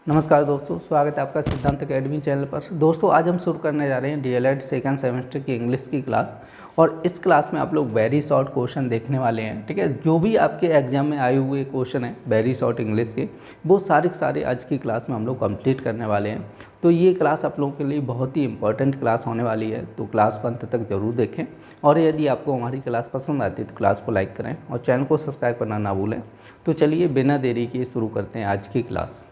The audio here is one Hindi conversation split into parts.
नमस्कार दोस्तों, स्वागत है आपका सिद्धांत अकेडमी चैनल पर। दोस्तों आज हम शुरू करने जा रहे हैं डीएलएड सेकंड सेमेस्टर की इंग्लिश की क्लास। और इस क्लास में आप लोग वेरी शॉर्ट क्वेश्चन देखने वाले हैं। ठीक है, जो भी आपके एग्जाम में आए हुए क्वेश्चन हैं वेरी शॉर्ट इंग्लिश के, वो सारे आज की क्लास में हम लोग कंप्लीट करने वाले हैं। तो ये क्लास आप लोगों के लिए बहुत ही इंपॉर्टेंट क्लास होने वाली है, तो क्लास को अंत तक जरूर देखें। और यदि आपको हमारी क्लास पसंद आती है तो क्लास को लाइक करें और चैनल को सब्सक्राइब करना ना भूलें। तो चलिए बिना देरी के शुरू करते हैं आज की क्लास।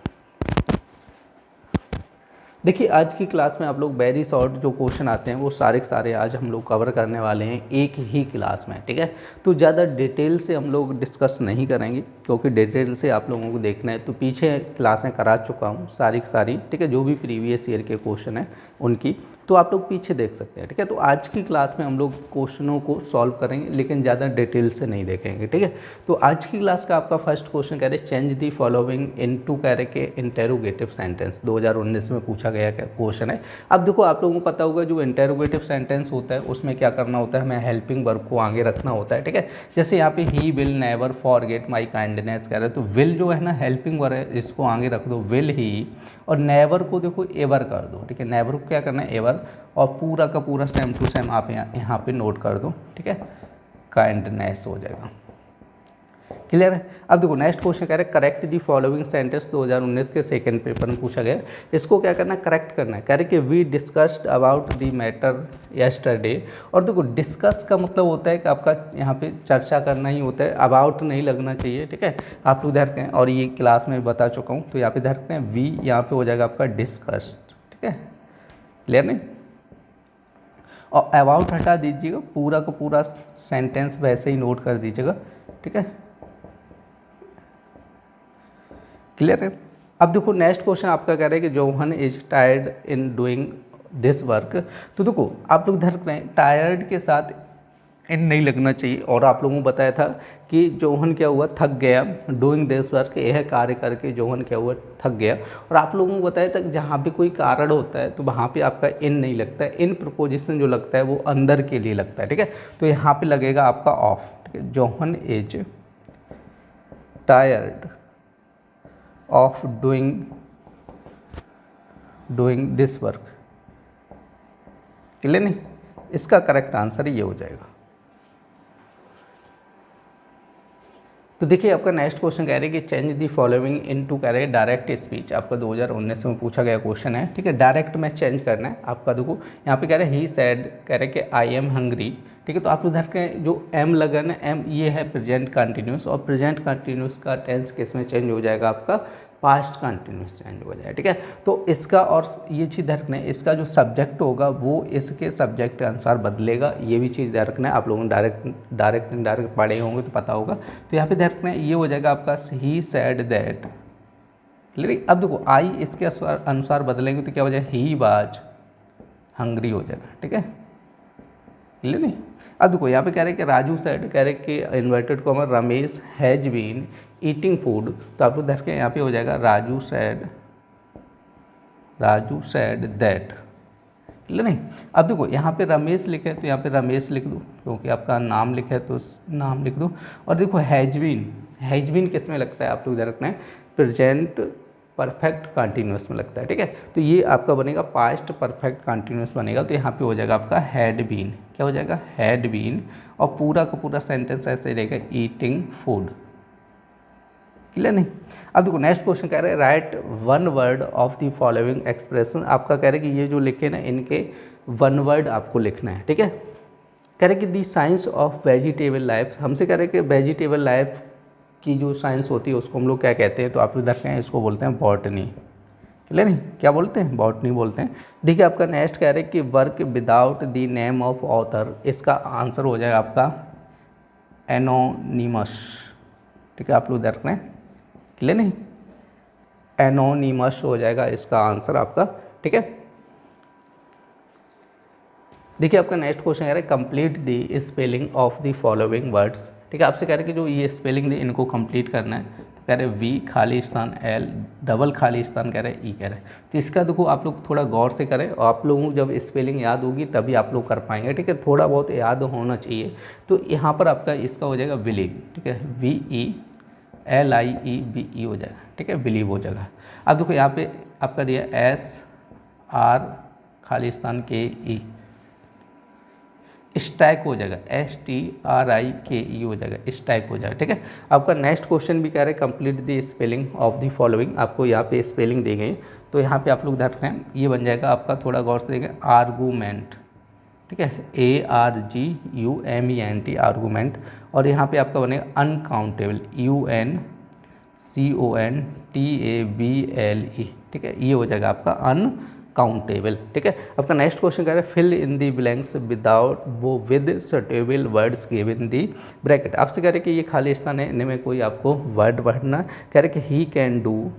देखिए आज की क्लास में आप लोग वेरी शॉर्ट जो क्वेश्चन आते हैं वो सारे आज हम लोग कवर करने वाले हैं एक ही क्लास में। ठीक है, तो ज़्यादा डिटेल से हम लोग डिस्कस नहीं करेंगे, क्योंकि डिटेल से आप लोगों को देखना है तो पीछे क्लासें करा चुका हूँ सारी। ठीक है, जो भी प्रीवियस ईयर के क्वेश्चन हैं उनकी, तो आप लोग पीछे देख सकते हैं। ठीक है, तो आज की क्लास में हम लोग क्वेश्चनों को सॉल्व करेंगे, लेकिन ज़्यादा डिटेल से नहीं देखेंगे। ठीक है, तो आज की क्लास का आपका फर्स्ट क्वेश्चन कह रहे चेंज दी फॉलोइंग इनटू कह रहे के इंटेरोगेटिव सेंटेंस 2019 में पूछा गया क्वेश्चन है। अब देखो आप लोगों को पता होगा जो इंटेरोगेटिव सेंटेंस होता है उसमें क्या करना होता है, हमें हेल्पिंग वर्ब को आगे रखना होता है। ठीक है, जैसे यहाँ पे he will never forget my kindness कह रहे हैं, तो विल जो है ना हेल्पिंग वर्ब है, इसको आगे रख दो विल ही, और नेवर को देखो एवर कर दो। ठीक है, नेवर को क्या करना है एवर, और पूरा का पूरा सेम टू सेम आप यहाँ पे नोट कर दो। ठीक है, काइंडनेस हो जाएगा। क्लियर है। अब देखो नेक्स्ट क्वेश्चन कह रहे हैं करेक्ट दी फॉलोइंग सेंटेंस 2019 के सेकंड पेपर में पूछा गया। इसको क्या करना है, करेक्ट करना है। कह रहे कि we discussed about the matter yesterday. और देखो डिस्कस का मतलब होता है कि आपका यहाँ पे चर्चा करना ही होता है, अबाउट नहीं लगना चाहिए। ठीक है, आप लोग ध्यान रखें, और ये क्लास में बता चुका हूँ, तो यहाँ पे ध्यान रखें वी यहाँ पे हो जाएगा आपका डिस्कस्ड। ठीक है, क्लियर नहीं, और अबाउट हटा दीजिएगा, पूरा का पूरा सेंटेंस वैसे ही नोट कर दीजिएगा। ठीक है, क्लियर है। अब देखो नेक्स्ट क्वेश्चन आपका कह रहा है कि Johan is tired in doing this work. तो देखो आप लोग ध्यान रखें टायर्ड के साथ इन नहीं लगना चाहिए, और आप लोगों को बताया था कि जोहन क्या हुआ, थक गया। डूइंग दिस वर्क, यह कार्य करके जोहन क्या हुआ, थक गया। और आप लोगों को बताया था कि जहाँ पे कोई कारण होता है तो वहाँ पे आपका इन नहीं लगता है, इन प्रपोजिशन जो लगता है वो अंदर के लिए लगता है। ठीक है, तो यहाँ पे लगेगा आपका ऑफ। ठीक है, Johan is tired of doing this work. Clear नहीं, इसका करेक्ट आंसर ये हो जाएगा। तो देखिए आपका नेक्स्ट क्वेश्चन कह रहे हैं कि चेंज दी फॉलोइंग इनटू कह रहे हैं डायरेक्ट स्पीच। आपका 2019 में पूछा गया क्वेश्चन है। ठीक है, डायरेक्ट में चेंज करना है आपका। देखो यहाँ पे कह रहे हैं ही सैड, कह रहे हैं कि आई एम हंग्री। ठीक है, तो आप उधर के जो एम लगा ना, एम ये है प्रेजेंट कंटिन्यूस, और प्रेजेंट कंटिन्यूस का टेंस किस में चेंज हो जाएगा, आपका पास्ट कंटिन्यूस चेंज हो जाएगा। ठीक है, तो इसका और ये चीज़ ध्यान रखना है, इसका जो सब्जेक्ट होगा वो इसके सब्जेक्ट के अनुसार बदलेगा। ये भी चीज़ ध्यान रखना है, आप लोगों ने डायरेक्ट इनडायरेक्ट पढ़े होंगे तो पता होगा। तो यहाँ पे ध्यान रखना है, ये हो जाएगा आपका ही सैड दैट। क्लियर। अब देखो आई इसके अनुसार बदलेंगे तो क्या हो जाएगा, ही वाज हंग्री हो जाएगा। ठीक है, क्लियर नहीं। अब देखो यहाँ पे कह रहे हैं कि राजू सैड, कह रहे हैं कि inverted comma Ramesh has been eating food. तो आप लोग देख के यहाँ पे हो जाएगा राजू सैड दैट। क्लियर नहीं। अब देखो यहाँ पे रमेश लिखे तो यहाँ पे रमेश लिख दो, क्योंकि आपका नाम लिखा है तो नाम लिख दो। और देखो हैजबीन किस में लगता है, आप लोग ध्यान रखना है प्रेजेंट परफेक्ट कंटिन्यूस में लगता है। ठीक है, तो ये आपका बनेगा पास्ट परफेक्ट कंटिन्यूस बनेगा। तो यहाँ पे हो जाएगा आपका हैड बीन। क्या हो जाएगा, हैड बीन, और पूरा का पूरा सेंटेंस ऐसे रहेगा ईटिंग फूड। क्लियर नहीं। अब देखो नेक्स्ट क्वेश्चन कह रहे हैं right one word of the following expression. आपका कह रहे हैं कि ये जो लिखे ना इनके वन वर्ड आपको लिखना है। ठीक है, कह रहे हैं कि दी साइंस ऑफ वेजिटेबल लाइफ। हमसे कह रहे हैं कि वेजिटेबल लाइफ की जो साइंस होती है उसको हम लोग क्या कहते हैं, तो आप लोग देखें इसको बोलते हैं बॉटनी। क्लियर नहीं, क्या बोलते हैं, बॉटनी बोलते हैं। देखिए आपका नेक्स्ट कह रहे हैं कि work without the name of author. इसका आंसर हो जाएगा आपका एनोनिमस। ठीक है, आप लोग देख रहे हैं, क्लियर नहीं, एनोनिमस हो जाएगा इसका आंसर आपका। ठीक है, देखिए आपका नेक्स्ट क्वेश्चन कह रहे हैं complete the spelling of the following words. ठीक है, आपसे कह रहे हैं कि जो ये स्पेलिंग दी इनको कंप्लीट करना है। तो कह रहे हैं वी खाली स्थान एल डबल खाली स्थान कह रहे हैं ई कह रहे हैं। तो इसका देखो आप लोग थोड़ा गौर से करें, और आप लोगों को जब स्पेलिंग याद होगी तभी आप लोग कर पाएंगे। ठीक है, थोड़ा बहुत याद होना चाहिए। तो यहाँ पर आपका इसका हो जाएगा विलिंग। ठीक है, VELING LIEVE हो जाएगा, ठीक है, बिलीव हो जाएगा। अब देखो यहाँ पे आपका दिया SR खालिस्तान KE, स्टैक हो जाएगा, STRIKE हो जाएगा, स्टैक हो जाएगा, ठीक है। आपका नेक्स्ट क्वेश्चन भी कह रहे हैं complete the spelling of the following, आपको यहाँ पे स्पेलिंग दी गई, तो यहाँ पे आप लोग ध्यान रखें, ये बन जाएगा आपका, थोड़ा गौर से देखें, आर्गूमेंट, ठीक है, ARGUMENT आर्गूमेंट, और यहाँ पे आपका बनेगा अनकाउंटेबल, UNCOUNTABLE, ठीक है, ये हो जाएगा आपका अनकाउंटेबल, ठीक है। आपका नेक्स्ट क्वेश्चन कह रहा है fill in the blanks without वो with suitable words given the bracket. आपसे कह रहे कि ये खाली स्थान है, इनमें कोई आपको वर्ड पढ़ना, कह रहे कि ही कैन डू,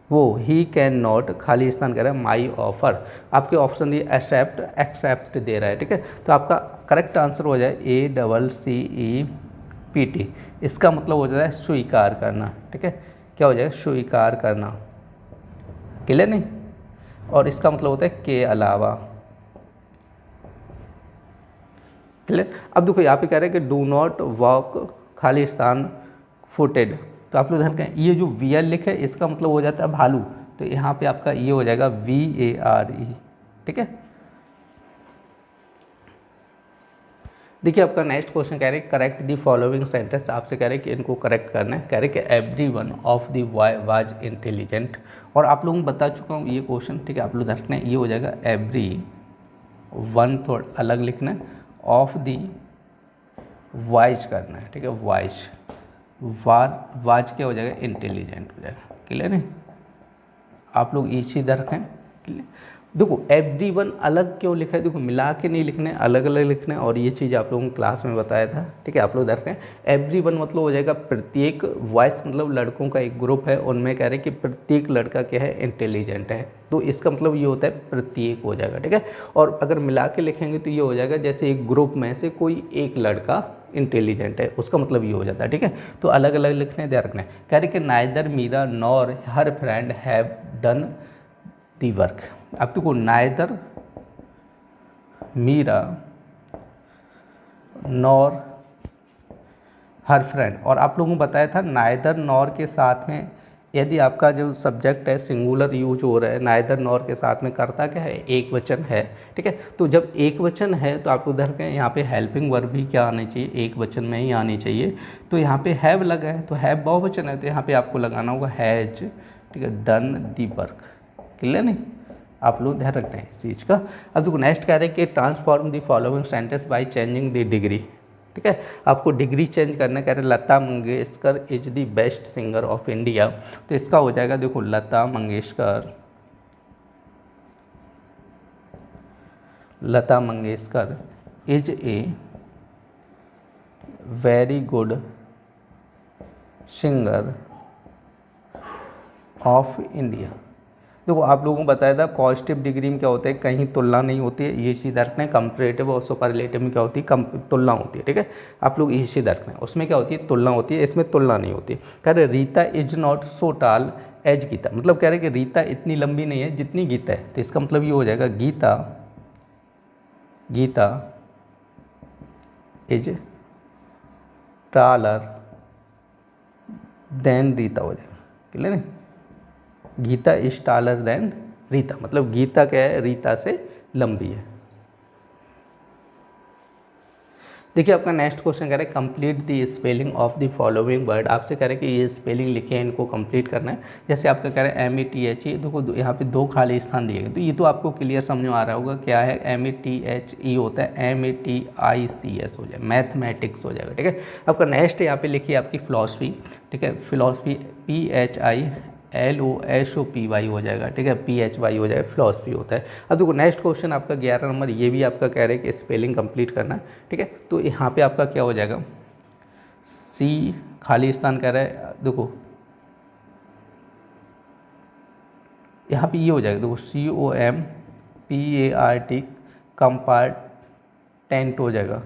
वो ही कैन नॉट, खाली स्थान कह रहा है माई ऑफर, आपके ऑप्शन दिए एक्सेप्ट, एक्सेप्ट दे रहा है, ठीक है। तो आपका करेक्ट आंसर हो जाए ACCEPT, इसका मतलब हो जाता है स्वीकार करना, ठीक है, क्या हो जाएगा, स्वीकार करना, क्लियर नहीं, और इसका मतलब होता है के अलावा, क्लियर। अब देखो यहाँ पे कह रहे हैं कि डू नॉट वॉक खाली स्थान फुटेड, तो आप लोग ध्यान करें, ये जो VL लिखे इसका मतलब हो जाता है भालू, तो यहाँ पे आपका ये हो जाएगा VARE, ठीक है। देखिए आपका नेक्स्ट क्वेश्चन कह रहे हैं करेक्ट दी फॉलोइंग सेंटेंस, आपसे कह रहे हैं कि इनको करेक्ट करना है, कह रहे हैं कि everyone of the was intelligent, और आप लोगों को बता चुका हूँ ये क्वेश्चन, ठीक है, आप लोग रखना है, ये हो जाएगा एवरी वन, थोड़ा अलग लिखना है, ऑफ दी वाइज करना है, ठीक है, वाइज, वाज क्या हो जाएगा, इंटेलिजेंट हो जाएगा, क्लियर है। आप लोग ये चीज़ रखें, क्लियर। देखो एवरीवन अलग क्यों लिखा है, देखो मिला के नहीं लिखने, अलग अलग लिखने, और ये चीज़ आप लोगों को क्लास में बताया था, ठीक है। आप लोग रखें एवरीवन मतलब हो जाएगा प्रत्येक, वॉइस मतलब लड़कों का एक ग्रुप है, उनमें कह रहे हैं कि प्रत्येक लड़का क्या है, इंटेलिजेंट है, तो इसका मतलब ये होता है प्रत्येक हो जाएगा, ठीक है। और अगर मिला के लिखेंगे तो ये हो जाएगा जैसे एक ग्रुप में से कोई एक लड़का इंटेलिजेंट है, उसका मतलब ये हो जाता है, ठीक है। तो अलग अलग लिखने, ध्यान रखना है, कह रहे कि neither Meera nor her friend have done the work. अब देखो neither Meera nor her friend, और आप लोगों को बताया था नाइदर नॉर के साथ में यदि आपका जो सब्जेक्ट है सिंगुलर यूज हो रहा है, नाइदर नॉर के साथ में करता क्या है, एक वचन है, ठीक है। तो जब एक वचन है तो आपको उधर के यहाँ पे हेल्पिंग वर्ब भी क्या आनी चाहिए, एक वचन में ही आनी चाहिए, तो यहाँ पे हैव लगा है, तो हैव बहुवचन है, तो यहाँ पे आपको लगाना होगा हैज, ठीक है, डन दी वर्क, क्लियर नहीं, आप लोग ध्यान रखते हैं इस चीज़ का। अब देखो नेक्स्ट कह रहे हैं कि transform the following sentence by changing the degree, ठीक है, आपको डिग्री चेंज करना, कह रहे Lata Mangeshkar is the best singer of India, तो इसका हो जाएगा देखो Lata Mangeshkar is a very good singer of India. देखो आप लोगों को बताया था पॉजिटिव डिग्री में क्या होता है, कहीं तुलना नहीं होती है, ये चीज़ रखना है। कंपैरेटिव और सुपरलेटिव में क्या होती है, तुलना होती है, ठीक है। आप लोग ये चीज़ रखना है, उसमें क्या होती है, तुलना होती है, इसमें तुलना नहीं होती है। कह रहे रीता इज नॉट सो टाल एज गीता, मतलब कह रहे कि रीता इतनी लंबी नहीं है जितनी गीता है, तो इसका मतलब ये हो जाएगा Geeta is taller than Rita हो जाएगा, क्लियर है। Geeta is taller than Rita, मतलब गीता क्या है, रीता से लंबी है। देखिए आपका नेक्स्ट क्वेश्चन कह रहे हैं complete the spelling of the following word, आपसे कह रहे हैं कि ये स्पेलिंग लिखे हैं, इनको कंप्लीट करना है। जैसे आपका कह रहे हैं METHE, देखो यहाँ पे दो खाली स्थान दिए गए, तो ये तो आपको क्लियर समझ में आ रहा होगा क्या है, METHE होता है MATICS हो जाए, मैथमेटिक्स हो जाएगा, ठीक है। आपका नेक्स्ट यहाँ पे लिखिए आपकी फिलॉसफी, ठीक है, फिलॉसफी PHILOSOPY हो जाएगा, ठीक है, PHY हो जाएगा, फिलॉसफी होता है। अब देखो नेक्स्ट क्वेश्चन आपका 11 नंबर, ये भी आपका कह रहे हैं कि स्पेलिंग कंप्लीट करना है, ठीक है। तो यहाँ पे आपका क्या हो जाएगा, C खाली स्थान कह रहा है, देखो यहाँ पे ये हो जाएगा, देखो COMPART कंपार्टेंट हो जाएगा,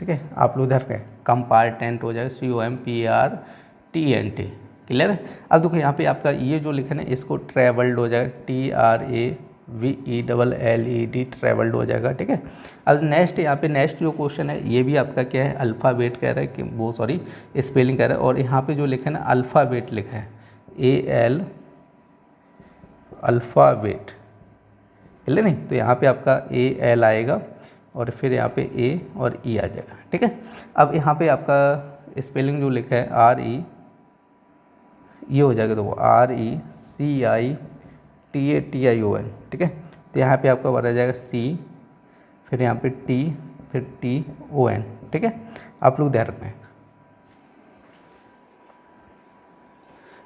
ठीक है। आप लोग इधर कंपार्टेंट हो जाएगा, COMPARTENT, क्लियर है। अब देखो यहाँ पे आपका ये जो लिखा है इसको ट्रेवल्ड हो जाएगा, TRAVELED VELLED ट्रेवल्ड हो जाएगा, ठीक है। अब नेक्स्ट यहाँ पे नेक्स्ट जो क्वेश्चन है ये भी आपका क्या है, अल्फ़ाबेट कह रहा है कि वो सॉरी स्पेलिंग कह रहा है, और यहाँ पे जो लिखा है ना अल्फ़ाबेट लिखा है AL अल्फ़ाबेट, है नहीं, तो यहाँ पे आपका AL आएगा और फिर यहाँ पे A और E आ जाएगा, ठीक है। अब यहाँ पे आपका स्पेलिंग जो लिखा है RE ये हो जाएगा, तो वो RECITATION, ठीक है। तो यहाँ पे आपका बना जाएगा C, फिर यहाँ पे T, फिर TON, ठीक है। आप लोग ध्यान रखना है।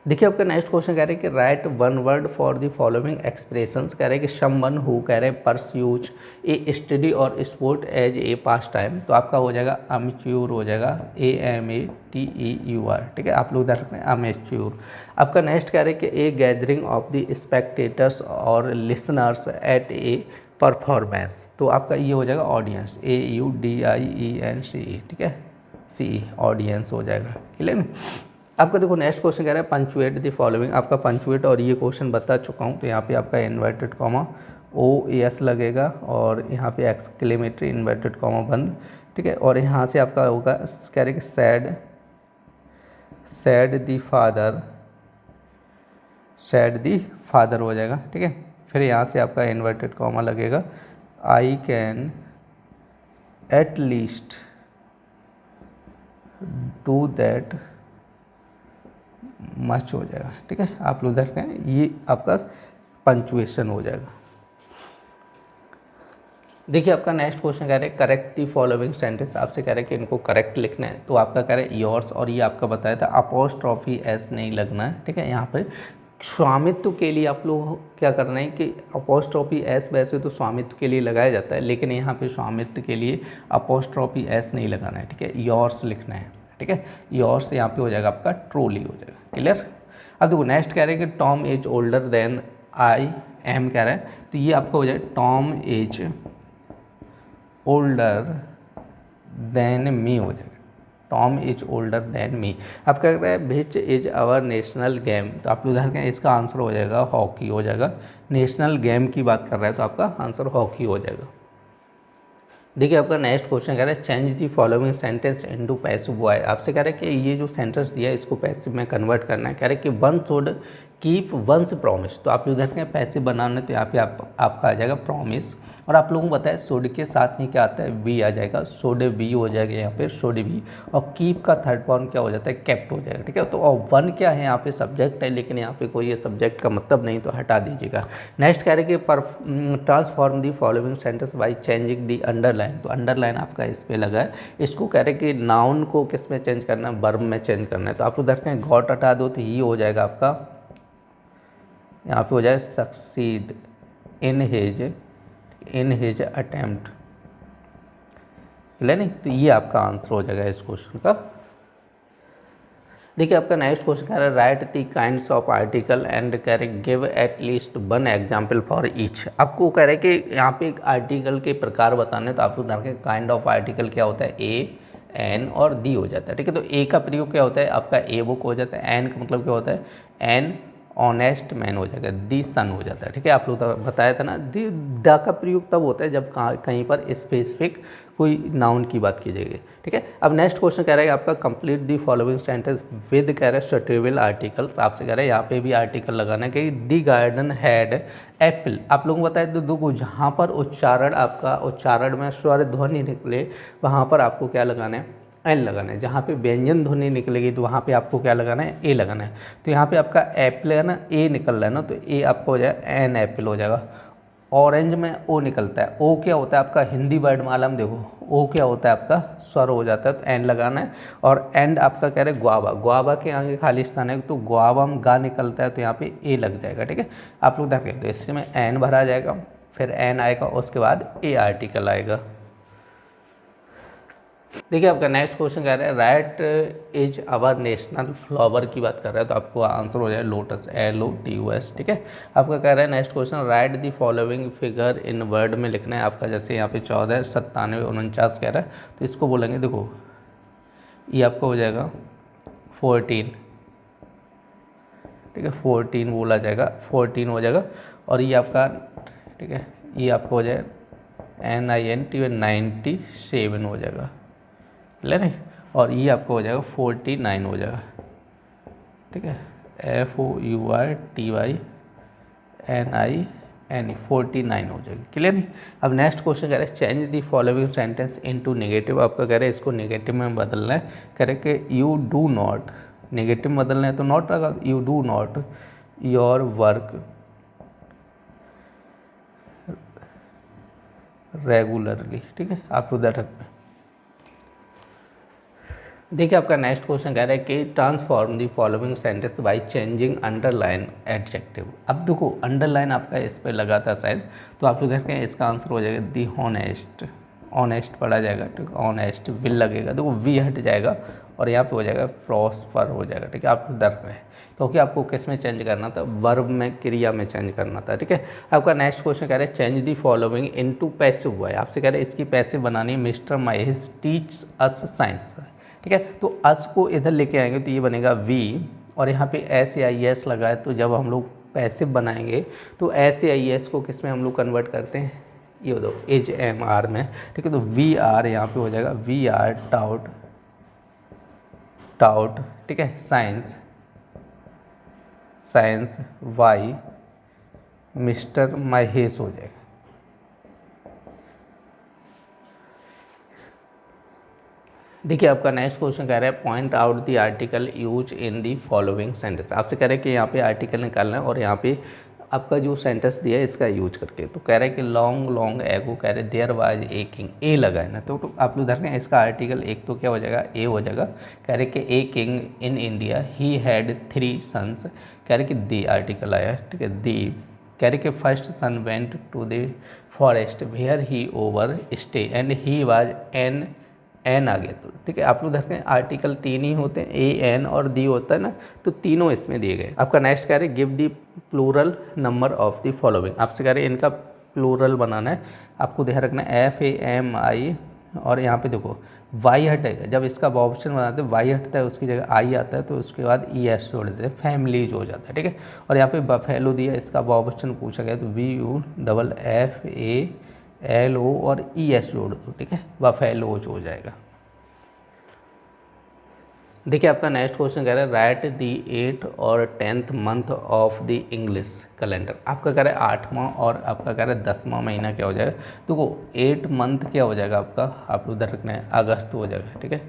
देखिए आपका नेक्स्ट क्वेश्चन कह रहे हैं कि write one word for the following expressions, कह रहे हैं कि समवन हु कह रहे हैं pursues a study or sport as a pastime, तो आपका हो जाएगा अमेच्योर हो जाएगा AMATEUR, ठीक है। आप लोग ध्यान रखना है अमेच्योर। आपका नेक्स्ट कह रहे हैं कि ए गैदरिंग ऑफ द स्पेक्टेटर्स और लिसनर्स एट ए परफॉर्मेंस, तो आपका ये हो जाएगा ऑडियंस AUDIENCE, ठीक है, CE ऑडियंस हो जाएगा, क्लियर ना। आपका देखो नेक्स्ट क्वेश्चन कह रहा है पंचुएट द फॉलोइंग, आपका पंचुएट और ये क्वेश्चन बता चुका हूँ, तो यहाँ पे आपका इन्वर्टेड कॉमा OS लगेगा और यहाँ पे एक्सक्लेमेटरी इन्वर्टेड कॉमा बंद, ठीक है। और यहाँ से आपका होगा कह रहे कि सैड दी फादर हो जाएगा, ठीक है। फिर यहाँ से आपका इन्वर्टेड कॉमा लगेगा I can at least do that much हो जाएगा, ठीक है। आप लोग देखते हैं ये आपका पंचुएशन हो जाएगा। देखिए आपका नेक्स्ट क्वेश्चन कह रहे हैं करेक्ट दी फॉलोइंग सेंटेंस, आपसे कह रहे हैं कि इनको करेक्ट लिखना है, तो आपका कह रहे हैं योर्स, और ये आपका बताया था अपोस्ट्रॉफी एस नहीं लगना है, ठीक है। यहाँ पर स्वामित्व के लिए आप लोग क्या करना है कि अपोस्ट्रॉफी एस वैसे तो स्वामित्व के लिए लगाया जाता है, लेकिन यहाँ पे स्वामित्व के लिए अपोस्ट्रॉफी एस नहीं लगाना है, ठीक है, योर्स लिखना है, ठीक है। योर्स यहाँ पे हो जाएगा आपका ट्रूली हो जाएगा, क्लियर। अब देखो नेक्स्ट कह रहे हैं कि Tom is older than I am कह रहे हैं, तो ये आपका हो जाएगा Tom is older than me हो जाएगा, Tom is older than me. अब क्या कह रहा है which is our national game, तो आप लोग ध्यान करें इसका आंसर हो जाएगा हॉकी हो जाएगा, नेशनल गेम की बात कर रहा है तो आपका आंसर हॉकी हो जाएगा। देखिए आपका नेक्स्ट क्वेश्चन कह रहा है change the following sentence into passive voice, आपसे कह रहा है कि ये जो सेंटेंस दिया है इसको पैसिव में कन्वर्ट करना है। कह रहा है कि one should keep once promise, तो आप लोग देखते हैं पैसिव बनाना, तो यहाँ पे आपका आ जाएगा प्रॉमिस, और आप लोगों को बताया शुड के साथ में क्या आता है बी आ जाएगा, शुड बी हो जाएगा यहाँ पे शुड बी, और कीप का थर्ड फॉर्म क्या हो जाता है केप्ट हो जाएगा, ठीक है। तो और वन क्या है यहाँ पे सब्जेक्ट है, लेकिन यहाँ पे कोई ये सब्जेक्ट का मतलब नहीं, तो हटा दीजिएगा। नेक्स्ट कह रहे कि transform the following sentence by changing the underline, तो अंडरलाइन आपका इस पर लगा है, इसको कह रहे कि नाउन को किस में चेंज करना है, वर्ब में चेंज करना है, तो आप लोग देखते हैं गॉट हटा दो तो ये हो जाएगा आपका यहाँ पे हो जाएगा succeed in his attempt, clear नहीं, तो ये आपका आंसर हो जाएगा इस क्वेश्चन का। देखिए आपका नेक्स्ट क्वेश्चन कह रहा है right the kinds of article and कह रहे give at least one example for each, आपको कह रहे हैं कि यहाँ पे एक आर्टिकल के प्रकार बताने, तो आपको ध्यान रखें काइंड ऑफ आर्टिकल क्या होता है ए एन और दी हो जाता है, ठीक है। तो ए का प्रयोग क्या होता है आपका ए बुक हो जाता है, एन का मतलब क्या होता है एन ऑनेस्ट मैन हो जाएगा, दी सन हो जाता है, ठीक है। आप लोग बताया था ना द का प्रयोग तब होता है जब कहीं पर स्पेसिफिक कोई नाउन की बात की जाएगी, ठीक है। अब नेक्स्ट क्वेश्चन कह रहा है आपका complete the following sentence with कह रहा है सुटेबल आर्टिकल्स, आपसे कह रहा है यहाँ पे भी आर्टिकल लगाना है कि दी गार्डन हैड एप्पल, आप लोगों को बताया तो देखो जहाँ पर उच्चारण में स्वर ध्वनि निकले वहाँ पर आपको क्या लगाना है एन लगाना है, जहाँ पे व्यंजन ध्वनि निकलेगी तो वहाँ पे आपको क्या लगाना है ए लगाना है। तो यहाँ पे आपका एप्पल है ना ए निकल रहा है ना, तो ए आपको हो जाएगा एन एप्पल हो जाएगा। ऑरेंज में ओ निकलता है, ओ क्या होता है आपका हिंदी वर्ड मालूम देखो ओ क्या होता है आपका स्वर हो जाता है, तो एन लगाना है। और एंड आपका कह रहे हैं गुआवा के आगे खाली स्थान है तो गुआवा में गा निकलता है तो यहाँ पे ए लग जाएगा, ठीक है। आप लोग देखें तो इसमें एन भरा जाएगा, फिर एन आएगा उसके बाद ए आर्टिकल आएगा। देखिए आपका नेक्स्ट क्वेश्चन कह रहा है write is our national flower की बात कर रहा है, तो आपको आंसर हो जाए लोटस LOTUS, ठीक है। आपका कह रहा है next question right the following figure in word में लिखना है, आपका जैसे यहाँ पे 14 97 49 कह रहा है, तो इसको बोलेंगे देखो ये आपका हो जाएगा 14, ठीक है 14 बोला जाएगा 14 हो जाएगा, और ये आपका ठीक है, ये आपको हो जाएगा NINT 97 हो जाएगा, ले नहीं, और ये आपको हो जाएगा 49 हो जाएगा, ठीक है, FOURTYNINE 49 हो जाएगी, क्लियर नहीं। अब नेक्स्ट क्वेश्चन कह रहे हैं change the following sentence into negative. आपका कह रहे हैं इसको नेगेटिव में बदलना है, कह रहे कि यू डू नॉट, नेगेटिव में बदलना है तो नॉट लगा, you do not your work regularly, ठीक है, आप उधर रखना। देखिए आपका नेक्स्ट क्वेश्चन कह रहा है कि transform the following sentence by changing underline adjective. अब देखो अंडरलाइन आपका इस पर लगा था शायद, तो आप लोग देखें इसका आंसर हो जाएगा दी हॉनेस्ट, ऑनेस्ट पढ़ा जाएगा, ठीक है, ऑनेस्ट विल लगेगा, देखो वी हट जाएगा और यहाँ पे हो जाएगा प्रॉस्पर हो जाएगा, ठीक है, आप डर रहे हैं क्योंकि आपको किस में चेंज करना था, वर्ब में, क्रिया में चेंज करना था, ठीक है। आपका नेक्स्ट क्वेश्चन कह रहे हैं change the following into passive voice. आपसे कह रहे हैं इसकी पैसिव बनानी है, mister Mahesh teach us science, ठीक है। तो अस को इधर लेके आएंगे तो ये बनेगा वी, और यहाँ पे SAIS लगा है, तो जब हम लोग पैसिव बनाएंगे तो SAIS को किस में हम लोग कन्वर्ट करते हैं, ये दो HMR में, ठीक है। तो VR यहाँ पे हो जाएगा VR टाउट, ठीक है, साइंस वाई मिस्टर महेश हो जाएगा। देखिए आपका नेक्स्ट क्वेश्चन कह रहा है point out the article use in the following sentence. आपसे कह रहे हैं कि यहाँ पे आर्टिकल निकालना है और यहाँ पे आपका जो सेंटेंस दिया है इसका यूज करके। तो कह रहा है कि लॉन्ग एगो, कह रहे देयर वाज ए किंग, ए लगा है ना, तो आप लोग धर इसका आर्टिकल एक तो क्या हो जाएगा, ए हो जाएगा। कह रहे कि a king in India he had 3 sons, कह रहे कि दी आर्टिकल आया, ठीक है, दी। कह रहे कि first son went to the forest where he over stay and he was an आ गया, तो ठीक है। आप लोग देखते हैं आर्टिकल 3 ही होते हैं, ए एन और दी होता है ना, तो तीनों इसमें दिए गए। आपका नेक्स्ट कह रहे हैं give the plural number of the following. आपसे कह रहे हैं इनका प्लूरल बनाना है, आपको ध्यान रखना है FAMI, और यहाँ पे देखो वाई हटेगा, जब इसका ऑप्शन बनाते हैं वाई हटता है उसकी जगह आई आता है, तो उसके बाद ES जोड़ देते हैं, फैमिलीज हो जाता है, ठीक है। और यहाँ पे बफेलो दिया, इसका ऑप्शन पूछा गया तो VUFALO और ES जोड़ दो, ठीक है, बफेलोज हो जाएगा। देखिए आपका नेक्स्ट क्वेश्चन कह रहा है राइट दी 8th और 10th month of the English calendar. आपका कह रहा है 8वां और आपका कह रहा है 10वां महीना क्या हो जाएगा। देखो 8 मंथ क्या हो जाएगा आपका, आप उधर रखना है अगस्त हो जाएगा, ठीक है,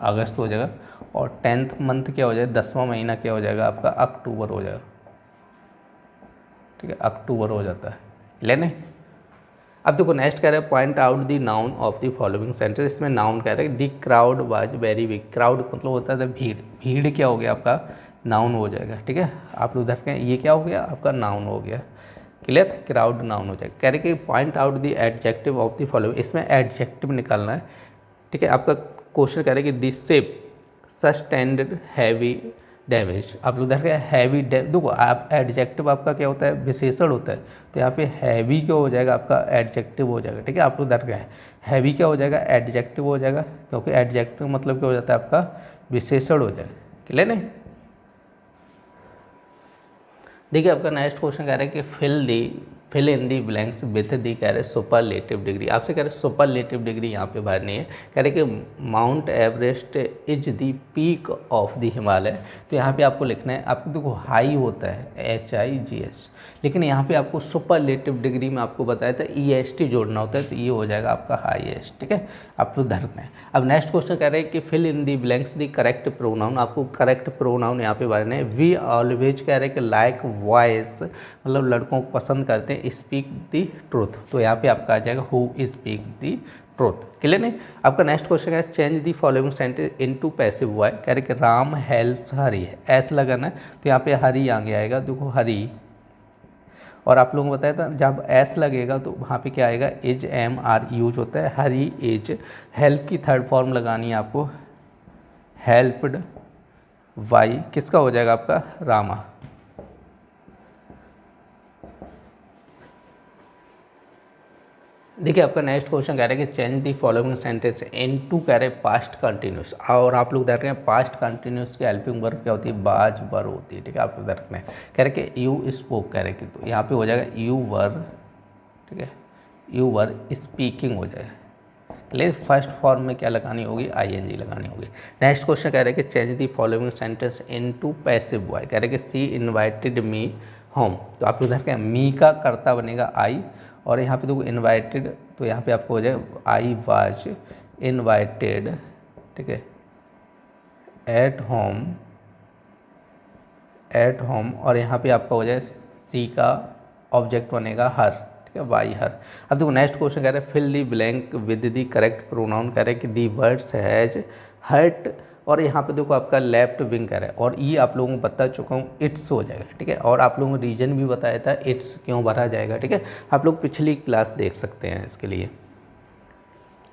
अगस्त हो जाएगा। और 10th मंथ क्या हो जाएगा, 10वां महीना क्या हो जाएगा आपका, अक्टूबर हो जाएगा, ठीक है, अक्टूबर हो जाता है, लेने। अब देखो नेक्स्ट कह रहे हैं point out the noun of the following sentence. इसमें नाउन कह रहे हैं the crowd was very big. Crowd मतलब होता है भीड़, भीड़ क्या हो गया आपका, नाउन हो जाएगा, ठीक है। आप लोग देखें ये क्या हो गया आपका, नाउन हो गया, क्लियर, क्राउड नाउन हो जाएगा। कह रहे कि point out the adjective of the following, इसमें एडजेक्टिव निकालना है, ठीक है। आपका क्वेश्चन कह रहे कि this ship sustained heavy damage. आप लोग देखें हैवी, देखो आप एडजेक्टिव आपका क्या होता है, विशेषण होता है, तो यहाँ पे हैवी क्या हो जाएगा आपका, एडजेक्टिव हो जाएगा, ठीक है। आप लोग देख रहे हैं हैवी क्या हो जाएगा, एडजेक्टिव हो जाएगा, क्योंकि एडजेक्टिव मतलब क्या हो जाता है आपका, विशेषण हो जाएगा, क्लियर नहीं। देखिए आपका नेक्स्ट क्वेश्चन कह रहा है कि fill in the blanks with the, कह रहे सुपरलेटिव डिग्री। आपसे कह रहे सुपरलेटिव डिग्री यहाँ पे भरनी है। कह रहे कि mount Everest is the peak of the Himalaya, तो यहाँ पे आपको लिखना है, आपको देखो हाई होता है HIGS, लेकिन यहाँ पे आपको सुपरलेटिव डिग्री में आपको बताया था EST जोड़ना होता है, तो ये हो जाएगा आपका हाईएस्ट, ठीक है, आपको धरना है। अब नेक्स्ट क्वेश्चन कह रहे हैं कि fill in the blanks the correct pronoun. आपको करेक्ट प्रोनाउन यहाँ पे भरना है। वी ऑलवेज कह रहे हैं कि लाइक वॉइस, मतलब लड़कों को पसंद करते हैं, स्पीक दी ट्रूथ, तो यहाँ पे आपका आ जाएगा who speak the truth, clear नहीं। आपका नेक्स्ट क्वेश्चन है change the following sentence into passive voice. कह रहे कि राम हेल्प्स हरी है, ऐस लगाना है, तो यहाँ पे हरी आगे आएगा, देखो हरी। और आप लोगों को बताया था जब एस लगेगा तो वहाँ पे क्या आएगा, HMR यूज होता है, हरी एज। हेल्प की थर्ड फॉर्म लगानी है आपको, हेल्प्ड वाई, किसका हो जाएगा आपका, रामा। देखिए आपका नेक्स्ट क्वेश्चन कह रहा है कि change the following sentence into कह रहे पास्ट कंटिन्यूस, और आप लोग देख रहे हैं पास्ट कंटिन्यूस की हेल्पिंग वर्ब क्या होती है, बाज वर होती है। ठीक है, आप लोग देख रहे हैं कह रहे कि यू स्पोक कह रहे कि, तो यहाँ पे हो जाएगा यू वर, ठीक है, यू वर स्पीकिंग हो जाएगा। लेकिन फर्स्ट फॉर्म में क्या लगानी होगी, आईएनजी लगानी होगी। नेक्स्ट क्वेश्चन कह रहे हैं कि change the following sentence into passive voice, कह रहे हैं कि सी इनवाइटेड मी होम, तो आप लोग देख रहे हैं मी का कर्ता बनेगा आई, और यहाँ पे देखो इनवाइटेड, तो यहाँ पे आपको हो जाए आई वाज इनवाइटेड, ठीक है, एट होम, और यहाँ पे आपका हो जाए सी का ऑब्जेक्ट बनेगा हर, ठीक है, वाई हर। अब देखो नेक्स्ट क्वेश्चन कह रहे हैं fill the blank with the correct pronoun, कह रहे हैं कि दी वर्ड्स हैज हर्ट, और यहाँ पे देखो आपका लेफ्ट विंग कह रहा है, और ये आप लोगों को बता चुका हूँ इट्स हो जाएगा। ठीक है, और आप लोगों को रीजन भी बताया था इट्स क्यों भरा जाएगा। ठीक है, आप लोग पिछली क्लास देख सकते हैं इसके लिए।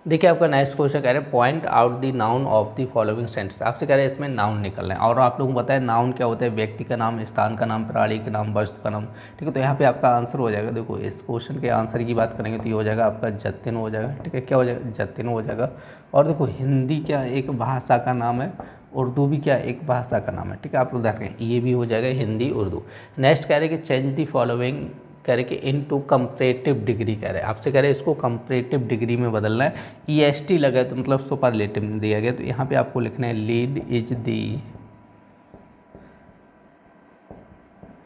देखिए आपका नेक्स्ट क्वेश्चन कह रहे हैं point out the noun of the following sentence, आपसे कह रहे हैं इसमें नाउन निकलना है, और आप लोगों को बताया नाउन क्या होता है, व्यक्ति का नाम, स्थान का नाम, प्राणी का नाम, वस्तु का नाम। ठीक है, तो यहाँ पे आपका आंसर हो जाएगा, देखो इस क्वेश्चन के आंसर की बात करेंगे तो ये हो जाएगा आपका जतिन हो जाएगा। ठीक है, क्या हो जाएगा, जतिन हो जाएगा। और देखो हिंदी क्या एक भाषा का नाम है, उर्दू भी क्या एक भाषा का नाम है। ठीक है, आप लोग देख रहे हैं ये भी हो जाएगा हिंदी उर्दू। नेक्स्ट कह रहे हैं कि चेंज दी फॉलोइंग, कह रहे कि इनटू कंपैरेटिव डिग्री, कह रहे हैं आपसे, कह रहे हैं इसको कंपैरेटिव डिग्री में बदलना है। ईएसटी लगा है तो मतलब सुपरलेटिव में दिया गया, तो यहाँ पे आपको लिखना है लीड इज दी,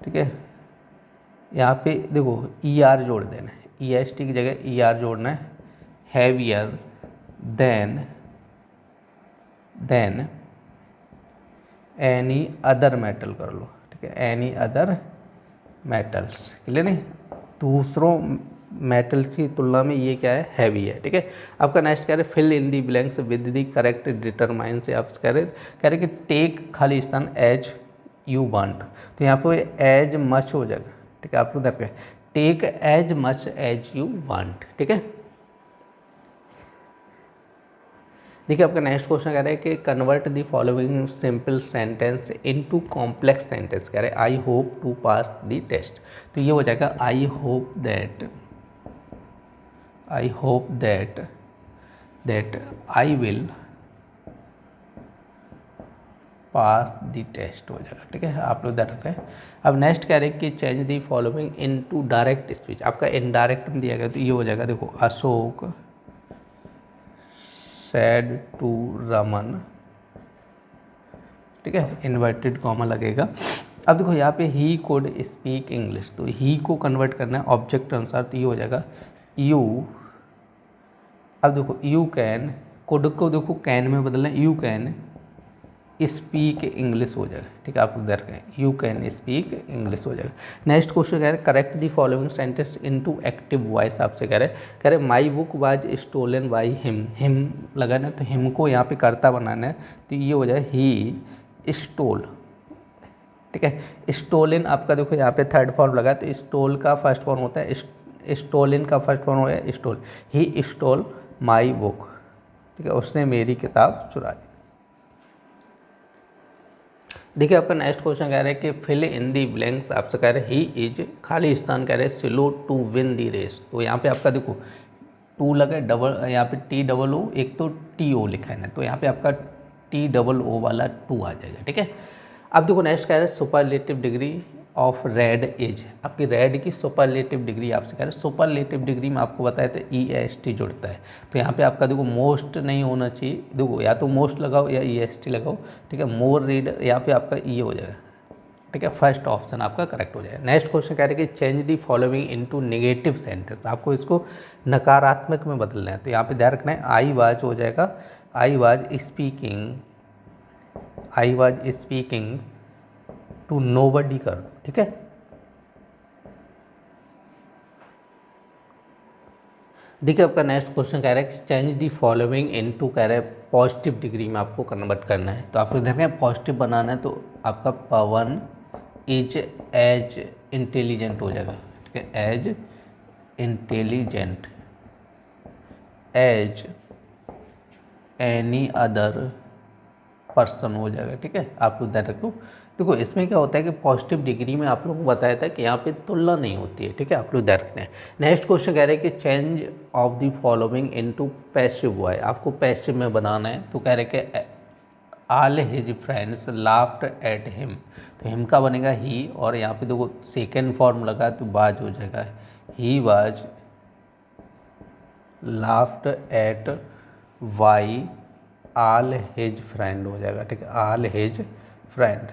ठीक है, यहाँ पे देखो ईआर जोड़ देना है, ईएसटी की जगह ईआर जोड़ना है, heavier than any other metal कर लो। ठीक है, एनी अदर मेटल्स, क्लियर नहीं, दूसरों मेटल की तुलना में ये क्या है, हैवी है। ठीक है, आपका नेक्स्ट कह रहे fill in the blanks with the correct determine से, आप कह रहे कि टेक खाली स्थान एज यू वांट, तो यहाँ पे एज मच हो जाएगा। ठीक है, आप लोग देख रहे हैं take as much as you want. ठीक है, देखिए आपका नेक्स्ट क्वेश्चन कह रहा है कि convert the following simple sentence into complex sentence, कह रहे हैं I hope to pass the test, तो ये हो जाएगा I hope that I will pass the test हो जाएगा। ठीक है, आप लोग ध्यान रख रहे हैं। अब नेक्स्ट कह रहे हैं कि change the following into direct speech, आपका इनडायरेक्ट में दिया गया, तो ये हो जाएगा देखो अशोक सैड टू रमन। ठीक है, इन्वर्टेड कॉमा लगेगा। अब देखो यहाँ पे ही कुड स्पीक इंग्लिश, तो ही को कन्वर्ट करना है ऑब्जेक्ट अनुसार, तो ये हो जाएगा यू। अब देखो यू कैन, कुड को देखो कैन में बदलना है, यू कैन स्पीक इंग्लिश हो जाएगा। ठीक है, आप उधर कहें यू कैन स्पीक इंग्लिश हो जाएगा। नेक्स्ट क्वेश्चन कह रहे हैं correct the following sentence into active voice, आपसे कह रहे my book was stolen by him लगाना है, तो हिम को यहाँ पे कर्ता बनाना है, तो ये हो जाए ही स्टोल। ठीक है, स्टोलन आपका देखो यहाँ पे थर्ड फॉर्म लगा, तो स्टोल का फर्स्ट फॉर्म होता है, स्टोलन का फर्स्ट फॉर्म हो गया stole, he stole my book. ठीक है, उसने मेरी किताब चुरा ली। देखिए आपका नेक्स्ट क्वेश्चन कह रहे हैं कि फिल इन दी ब्लैंक्स, आपसे कह रहे हैं ही इज खाली स्थान कह रहे हैं slow to win the race, तो यहाँ पे आपका देखो टू लगा डबल, यहाँ पे टी डबल ओ, एक तो टी ओ लिखा है ना, तो यहाँ पे आपका टी डबल ओ वाला टू आ जाएगा। ठीक है, अब देखो नेक्स्ट कह रहे हैं superlative degree of red is, आपकी रेड की सुपरलेटिव डिग्री आपसे कह रहे हैं, सुपरलेटिव डिग्री में आपको बताया था EST जुड़ता है, तो यहाँ पे आपका देखो मोस्ट नहीं होना चाहिए, देखो या तो मोस्ट लगाओ या EST लगाओ। ठीक है, मोर रीड यहाँ पे आपका ई हो जाएगा। ठीक है, फर्स्ट ऑप्शन आपका करेक्ट हो जाएगा। नेक्स्ट क्वेश्चन कह रहे हैं कि change the following into negative sentence, आपको इसको नकारात्मक में बदलना है, तो यहाँ पे ध्यान रखना है आई वाज हो जाएगा I was speaking to nobody कर दो। ठीक है, देखिए आपका नेक्स्ट क्वेश्चन कह रहा है चेंज दी फॉलोइंग इनटू, कह रहा है पॉजिटिव डिग्री में आपको कन्वर्ट करना है, तो आपको देखना है पॉजिटिव बनाना है, तो आपका पवन इज एज इंटेलिजेंट हो जाएगा। ठीक है, as intelligent as any other person हो जाएगा। ठीक है, आप उधर रखो देखो इसमें क्या होता है कि पॉजिटिव डिग्री में आप लोगों को बताया था कि यहाँ पे तुलना नहीं होती है, ठीक है, आप लोग ध्यान रखना है। नेक्स्ट क्वेश्चन कह रहे हैं कि change of the following into passive voice, आपको पैसिव में बनाना है। तो कह रहे हैं कि all his friends laughed at him, तो हिम का बनेगा ही, और यहाँ पे देखो सेकेंड फॉर्म लगा तो वाज हो जाएगा, he was laughed eight why all his friend हो जाएगा, ठीक है, ऑल हिज फ्रेंड,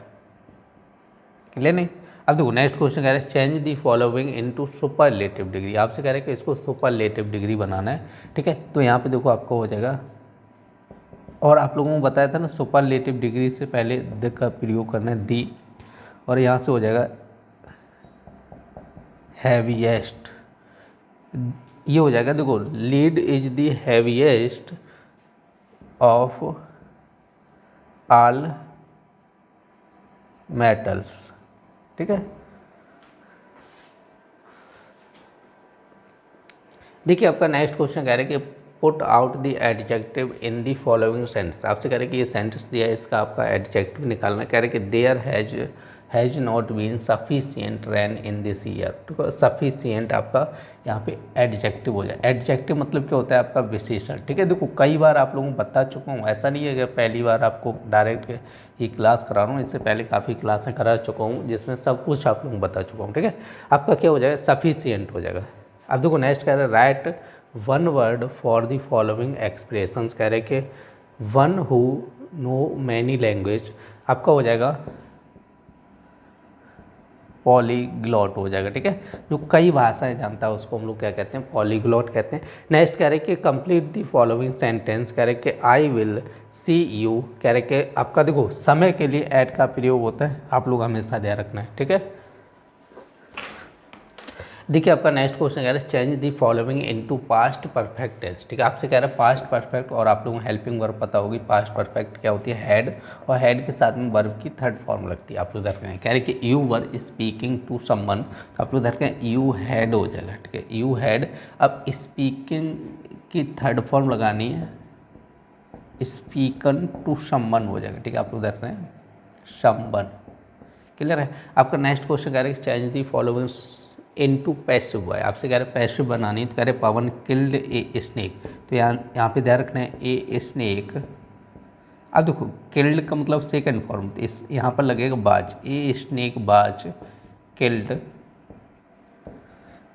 क्लियर नहीं। अब देखो नेक्स्ट क्वेश्चन कह रहे हैं change the following into superlative degree, आपसे कह रहे हैं कि इसको सुपरलेटिव डिग्री बनाना है, ठीक है। तो यहाँ पे देखो आपको हो जाएगा, और आप लोगों को बताया था ना सुपरलेटिव डिग्री से पहले द का प्रयोग करना है, दी, और यहाँ से हो जाएगा हैवीएस्ट, ये हो जाएगा। देखो lead is the heaviest of all metals, ठीक है। देखिए आपका नेक्स्ट क्वेश्चन कह रहे हैं कि put out the adjective in the following sentence, आपसे कह रहे हैं कि ये सेंटेंस दिया है, इसका आपका एडजेक्टिव निकालना है। कह रहे हैं कि there has not been sufficient rain in this year, तो सफिशिएंट आपका यहाँ पे एडजेक्टिव हो जाए। एडजेक्टिव मतलब क्या होता है आपका विशेषण, ठीक है। देखो कई बार आप लोगों को बता चुका हूँ, ऐसा नहीं है कि पहली बार आपको डायरेक्ट ही क्लास करा रहा हूँ, इससे पहले काफ़ी क्लासें करा चुका हूँ जिसमें सब कुछ आप लोगों को बता चुका हूँ, ठीक है। आपका क्या हो जाएगा, सफिशिएंट हो जाएगा। अब देखो नेक्स्ट कह रहे हैं right one word for the following expressions, कह रहे कि one who know many language, आपका हो जाएगा पॉलीग्लॉट हो जाएगा, ठीक है। जो कई भाषाएं जानता है उसको हम लोग क्या कहते हैं, पॉलीग्लॉट कहते हैं। नेक्स्ट कह रहे कि कंप्लीट द फॉलोइंग सेंटेंस, कह रहे कि आई विल सी यू, कह रहे कि आपका देखो समय के लिए ऐड का प्रयोग होता है, आप लोग हमेशा ध्यान रखना है, ठीक है। देखिए आपका नेक्स्ट क्वेश्चन कह रहा है change the following into past perfect tense, ठीक है। आपसे कह रहा है पास्ट परफेक्ट, और आप लोगों को हेल्पिंग वर्ब पता होगी पास्ट परफेक्ट क्या होती है, हैड, और हैड के साथ में वर्ब की थर्ड फॉर्म लगती है। आप लोग देखते हैं कह रहे कि you were speaking to someone, तो आप लोग देखते हैं यू हैड हो जाएगा, ठीक है, यू हैड। अब स्पीकिंग की थर्ड फॉर्म लगानी है, स्पीकन टू समवन हो जाएगा, ठीक है। आप लोग देख रहे हैं समवन, क्लियर है। आपका नेक्स्ट क्वेश्चन कह रहे हैं change the following into passive voice, आपसे कह रहे पैसिव बनानी, तो कह रहे पवन किल्ड ए स्नेक, तो यहाँ पे ध्यान रखना है ए स्नेक। अब देखो किल्ड का मतलब सेकंड फॉर्म, तो इस यहाँ पर लगेगा बाज, ए स्नेक बाज किल्ड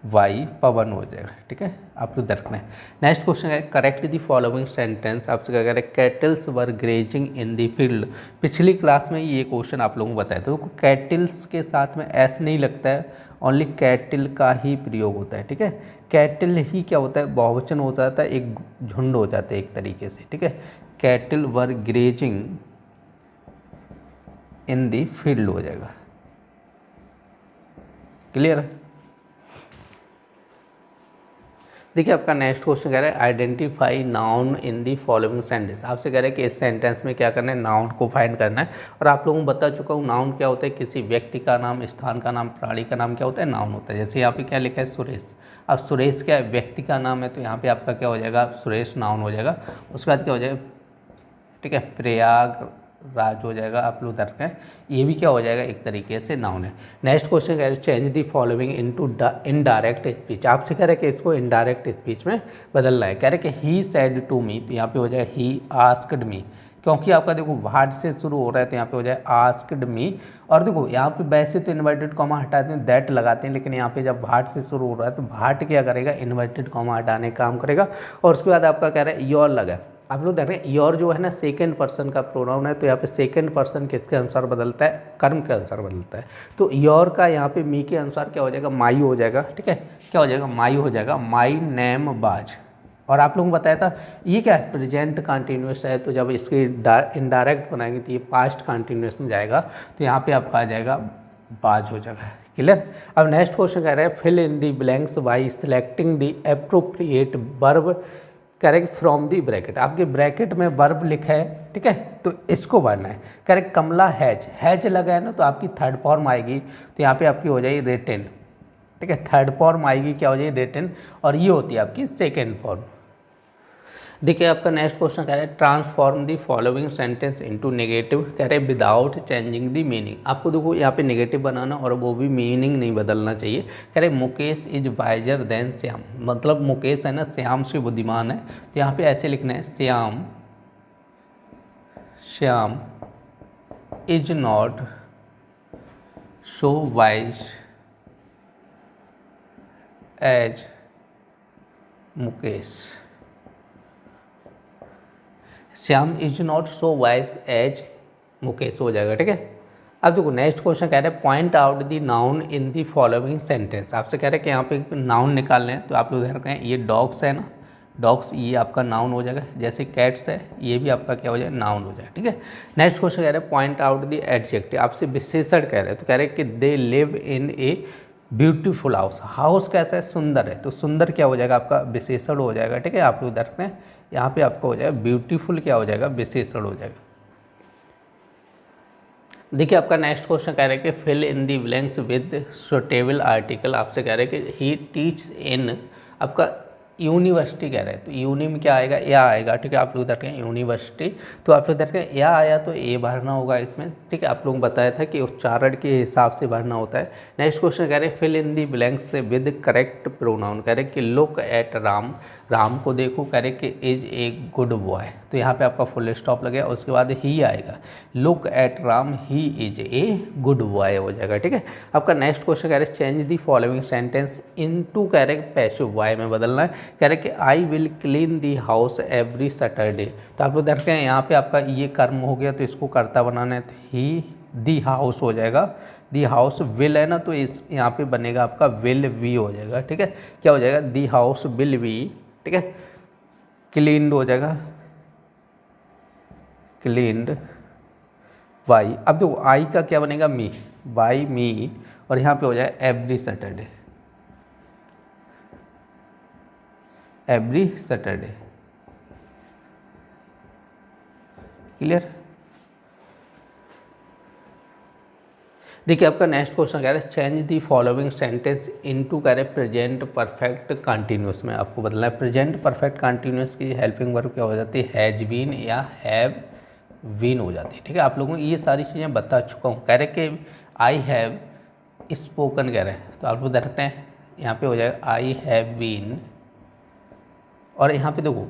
वाई पवन हो जाएगा, ठीक है। आप लोग रखना है। नेक्स्ट क्वेश्चन है करेक्ट द फॉलोइंग सेंटेंस, आपसे क्या कह रहे हैं kettles were grazing in the field. पिछली क्लास में ये क्वेश्चन आप लोगों को बताया था, तो कैटल्स के साथ में एस नहीं लगता है, ओनली कैटिल का ही प्रयोग होता है, ठीक है। कैटिल ही क्या होता है, बहुवचन हो जाता है, एक झुंड हो जाता है एक तरीके से, ठीक है। कैटिल वर ग्रेजिंग इन द फील्ड हो जाएगा, क्लियर है। देखिए आपका नेक्स्ट क्वेश्चन कह रहा है identify noun in the following sentence, आपसे कह रहे हैं कि इस सेंटेंस में क्या करना है, नाउन को फाइंड करना है। और आप लोगों को बता चुका हूँ नाउन क्या होता है, किसी व्यक्ति का नाम, स्थान का नाम, प्राणी का नाम क्या होता है, नाउन होता है। जैसे यहाँ पे क्या लिखा है सुरेश, अब सुरेश क्या है, व्यक्ति का नाम है, तो यहाँ पे आपका क्या हो जाएगा, सुरेश नाउन हो जाएगा। उसके बाद क्या हो जाएगा, ठीक है, प्रयाग राज हो जाएगा। आप लोग दर्ज करें, ये भी क्या हो जाएगा, एक तरीके से नाउन है। नेक्स्ट क्वेश्चन कह रहे हैं change the following into indirect speech, आपसे कह रहे हैं कि इसको इनडायरेक्ट स्पीच में बदलना है। कह रहे हैं कि ही सेड टू मी, तो यहाँ पे हो जाएगा ही आस्क्ड मी, क्योंकि आपका देखो व्हाट से शुरू हो रहा है, तो यहाँ पे हो जाए आस्क्ड मी। और देखो यहाँ पे वैसे तो इन्वर्टेड कॉमा हटाते हैं, दैट लगाते हैं, लेकिन यहाँ पे जब व्हाट से शुरू हो रहा है तो व्हाट क्या करेगा, इन्वर्टेड कॉमा हटाने का काम करेगा। और उसके बाद आपका कह रहा है योर लगा, आप लोग देख रहे हैं योर जो है ना सेकंड पर्सन का प्रोनाउन है, तो यहाँ पे सेकंड पर्सन किसके अनुसार बदलता है, कर्म के अनुसार बदलता है। तो योर का यहाँ पे मी के अनुसार क्या हो जाएगा, माई हो जाएगा, ठीक है, क्या हो जाएगा, माई हो जाएगा, माई नेम बाज। और आप लोगों को बताया था ये क्या है, प्रेजेंट कंटिन्यूस है, तो जब इसके इनडायरेक्ट बनाएंगे तो ये पास्ट कंटिन्यूस में जाएगा, तो यहाँ पे आपका आ जाएगा बाज हो जाएगा, क्लियर। अब नेक्स्ट क्वेश्चन कह रहे हैं fill in the blanks by selecting the appropriate verb, कह रहे फ्रॉम दी ब्रैकेट, आपके ब्रैकेट में वर्ब लिखा है, ठीक है, तो इसको भरना है। कह रहे कमला हैज, हैज लगा है ना, तो आपकी थर्ड फॉर्म आएगी, तो यहाँ पे आपकी हो जाएगी रिटेन, ठीक है, थर्ड फॉर्म आएगी क्या हो जाएगी, रिटेन, और ये होती है आपकी सेकेंड फॉर्म। देखिए आपका नेक्स्ट क्वेश्चन कह रहा है transform the following sentence into negative, कह रहे हैं विदाउट चेंजिंग द मीनिंग। आपको देखो यहाँ पे नेगेटिव बनाना और वो भी मीनिंग नहीं बदलना चाहिए। कह रहे Mukesh is visor then Shyam, मतलब मुकेश है ना श्याम से बुद्धिमान है, तो यहाँ पे ऐसे लिखना है Shyam is not so wise as Mukesh. Shyam is not so wise as Mukesh हो जाएगा, ठीक है। अब देखो नेक्स्ट क्वेश्चन कह रहे हैं point out the noun in the following sentence. आपसे कह रहे हैं कि यहाँ पे नाउन निकालने हैं, तो आप लोग ध्यान रखें ये डॉग्स है ना, डॉग्स ये आपका नाउन हो जाएगा, जैसे कैट्स है ये भी आपका क्या हो जाएगा नाउन हो जाएगा, ठीक है। नेक्स्ट क्वेश्चन कह रहे हैं पॉइंट आउट द एडजेक्टिव, आपसे विशेषण कह रहे हैं, तो कह रहे हैं कि they live in a beautiful house. House कैसा है सुंदर है, तो सुंदर क्या हो जाएगा आपका विशेषण हो जाएगा, ठीक है। आप लोग ध्यान रखें यहाँ पे आपका हो जाएगा ब्यूटीफुल क्या हो जाएगा विशेषण हो जाएगा। देखिए आपका नेक्स्ट क्वेश्चन कह रहे हैं कि fill in the blanks with suitable article. आपसे कह रहे हैं कि ही टीच इन आपका यूनिवर्सिटी कह रहे हैं, तो यूनि में क्या आएगा या आएगा, ठीक है। आप लोग देखते हैं यूनिवर्सिटी, तो आप लोग देखते हैं या आया तो ए भरना होगा इसमें, ठीक है। आप लोगों को बताया था कि उच्चारण के हिसाब से भरना होता है। नेक्स्ट क्वेश्चन कह रहे हैं fill in the blanks with correct pronoun. कह रहे हैं कि लुक एट राम, राम को देखो, कह रहे हैं कि इज ए गुड बॉय, तो यहाँ पे आपका फुल स्टॉप लगेगा, उसके बाद ही आएगा look at Ram he is a good boy हो जाएगा, ठीक है। आपका नेक्स्ट क्वेश्चन कह रहे हैं change the following sentence into, कह रहे हैं पैसिव वाई में बदलना है। कह रहे हैं कि I will clean the house every Saturday, तो आप लोग देखते हैं यहाँ पे आपका ये कर्म हो गया, तो इसको कर्ता बनाना है, तो ही दी हाउस हो जाएगा, दी हाउस विल है ना, तो इस यहाँ पे बनेगा आपका विल वी हो जाएगा, ठीक है। क्या हो जाएगा दी हाउस विल वी, ठीक है। क्लीन्ड हो जाएगा क्लीन्ड बाई, अब देखो आई का क्या बनेगा मी, बाई मी, और यहाँ पे हो जाएगा every Saturday, every Saturday, clear. देखिए आपका नेक्स्ट क्वेश्चन कह रहा है change the following sentence into, कह रहे हैं प्रेजेंट परफेक्ट कंटिन्यूस में आपको बदलना है। प्रेजेंट परफेक्ट कंटिन्यूस की हेल्पिंग वर्ब क्या हो जाती है हैज बीन या हैव बीन हो जाती है, ठीक है। आप लोगों को ये सारी चीज़ें बता चुका हूँ। कह रहे कि आई हैव स्पोकन कह रहे हैं, तो आप लोग देख सकते हैं यहाँ पे हो जाएगा आई हैव बीन, और यहाँ पे देखो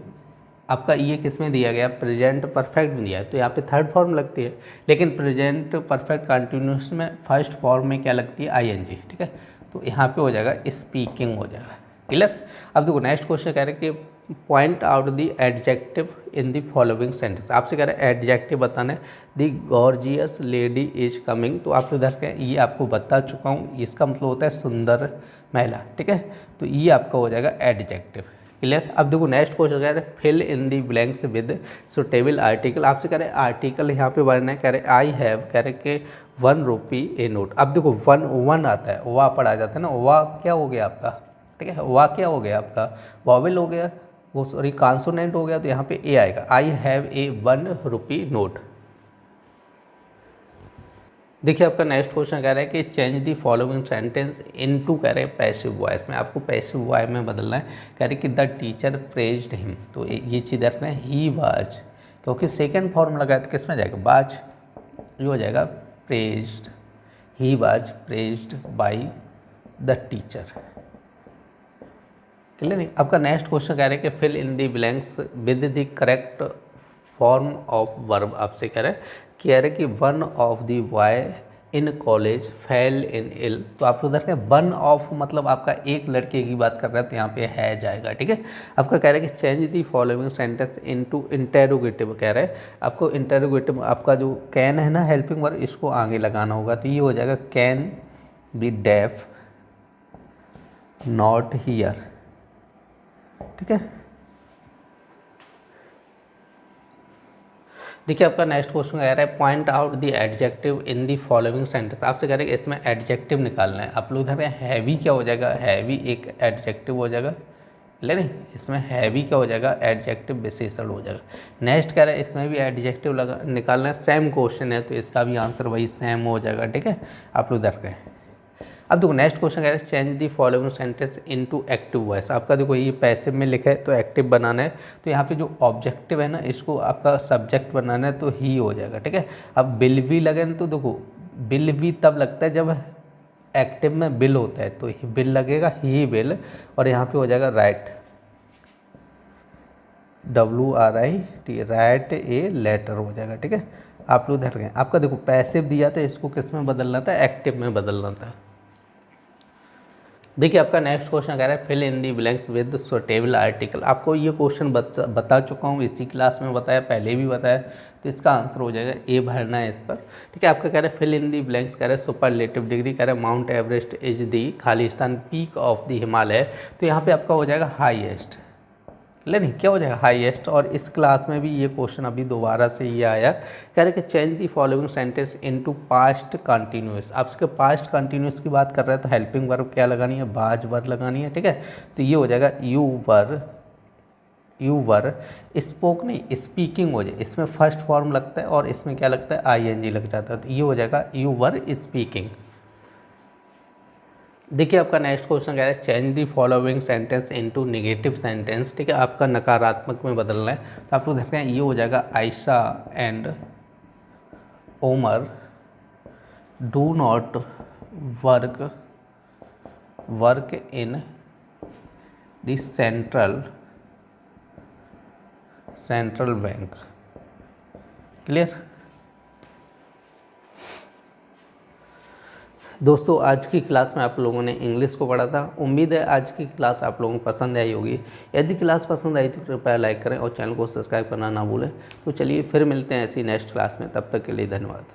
आपका ये किस में दिया गया प्रेजेंट परफेक्ट में दिया है, तो यहाँ पे थर्ड फॉर्म लगती है, लेकिन प्रेजेंट परफेक्ट कंटिन्यूस में फर्स्ट फॉर्म में क्या लगती है आईएनजी, ठीक है। तो यहाँ पे हो जाएगा स्पीकिंग हो जाएगा, क्लियर। अब देखो नेक्स्ट क्वेश्चन कह रहे हैं कि point out the adjective in the following sentence. आपसे कह रहे हैं एडजेक्टिव बताना है, the gorgeous lady is coming, तो आप इधर के ये आपको बता चुका हूँ, इसका मतलब होता है सुंदर महिला, ठीक है। तो ये आपका हो जाएगा एडजेक्टिव, क्लियर। अब देखो नेक्स्ट क्वेश्चन कह रहे हैं fill in the blanks with suitable article. आपसे कह रहे हैं आर्टिकल यहाँ पे भरना है, कह रहे आई हैव, कह रहे कि 1 रुपी ए नोट। अब देखो वन आता है, वाह पढ़ा जाता है ना, वाह क्या हो गया आपका, ठीक है। वाह क्या हो गया आपका वॉवेल हो गया, वो सॉरी कॉन्सोनेंट हो गया, तो यहाँ पे ए आएगा I have a 1 rupee note. देखिए आपका नेक्स्ट क्वेश्चन कह रहा है कि change the following sentence into, कह रहे हैं पैसिव वॉइस में, आपको पैसिव वॉइस में बदलना है। कह रहे कि द टीचर प्रेज्ड हिम, तो ये चीज़ रखना है ही वाज, क्योंकि सेकंड फॉर्म लगाया तो किस में जाएगा बाज, ये हो जाएगा praised, he was praised by the teacher, clear नहीं। आपका नेक्स्ट क्वेश्चन कह रहे हैं कि fill in the blanks with the correct form of verb. आपसे कह रहे कि one of the boy in college fell in ill, तो आप लोग देखें वन ऑफ मतलब आपका एक लड़के की बात कर रहा है, तो यहाँ पे है जाएगा, ठीक है। आपका कह रहा है कि change the following sentence into interrogative, कह रहा है आपको इंटेरोगेटिव आपका जो कैन है ना हेल्पिंग वर्ब, इसको आगे लगाना होगा, तो ये हो जाएगा can be deaf not hear, ठीक है। देखिए आपका नेक्स्ट क्वेश्चन कह रहा है point out the adjective in the following sentence. आपसे कह रहे हैं कि इसमें एडजेक्टिव निकालना है। आप लोग देख रहे हैं हैवी क्या हो जाएगा, हैवी एक एडजेक्टिव हो जाएगा, ले नहीं, इसमें हैवी क्या हो जाएगा एडजेक्टिव विशेषण हो जाएगा। नेक्स्ट कह रहा है इसमें भी एडजेक्टिव लगा निकालना है, सेम क्वेश्चन है तो इसका भी आंसर वही सेम हो जाएगा, ठीक है। आप लोग देख रहे हैं अब देखो नेक्स्ट क्वेश्चन कह रहा है change the following sentence into active voice. आपका देखो ये पैसिव में लिखा है तो एक्टिव बनाना है, तो यहाँ पे जो ऑब्जेक्टिव है ना इसको आपका सब्जेक्ट बनाना है तो ही हो जाएगा, ठीक है। अब बिल भी लगे ना, तो देखो बिल भी तब लगता है जब एक्टिव में बिल होता है, तो बिल लगेगा ही बिल, और यहाँ पे हो जाएगा write, WRIT, write a letter हो जाएगा, ठीक है। आप लोग ध्यान रखें, आपका देखो पैसिव दिया था, इसको किस में बदलना था, एक्टिव में बदलना था। देखिए आपका नेक्स्ट क्वेश्चन कह रहा है fill in the blanks with suitable article. आपको ये क्वेश्चन बता चुका हूँ, इसी क्लास में बताया, पहले भी बताया, तो इसका आंसर हो जाएगा ए भरना है इस पर, ठीक है। आपका कह रहा है फिल इन दी ब्लैंक्स, कह रहा है सुपरलेटिव डिग्री, कह रहा है माउंट एवरेस्ट इज दी खाली स्थान पीक ऑफ द हिमालय, तो यहाँ पे आपका हो जाएगा हाईएस्ट, नहीं क्या हो जाएगा हाईएस्ट। और इस क्लास में भी ये क्वेश्चन अभी दोबारा से ये आया, कह रहे कि change the following sentence into past continuous. आप इसके पास्ट कंटिन्यूअस की बात कर रहे हैं तो हेल्पिंग वर्ब क्या लगानी है, बाज वर्ब लगानी है, ठीक है। तो ये हो जाएगा यू वर स्पोक, नहीं स्पीकिंग हो जाए, इसमें फर्स्ट फॉर्म लगता है और इसमें क्या लगता है ING लग जाता है, तो ये हो जाएगा यू वर स्पीकिंग। देखिए आपका नेक्स्ट क्वेश्चन कह रहा है change the following sentence into negative sentence, ठीक है। आपका नकारात्मक में बदलना है, तो आप लोग देखते हैं ये हो जाएगा Ayesha and Omar do not work in the central bank. Clear दोस्तों, आज की क्लास में आप लोगों ने इंग्लिश को पढ़ा था। उम्मीद है आज की क्लास आप लोगों को पसंद आई होगी। यदि क्लास पसंद आई तो कृपया लाइक करें और चैनल को सब्सक्राइब करना ना भूलें। तो चलिए फिर मिलते हैं ऐसी नेक्स्ट क्लास में, तब तक के लिए धन्यवाद।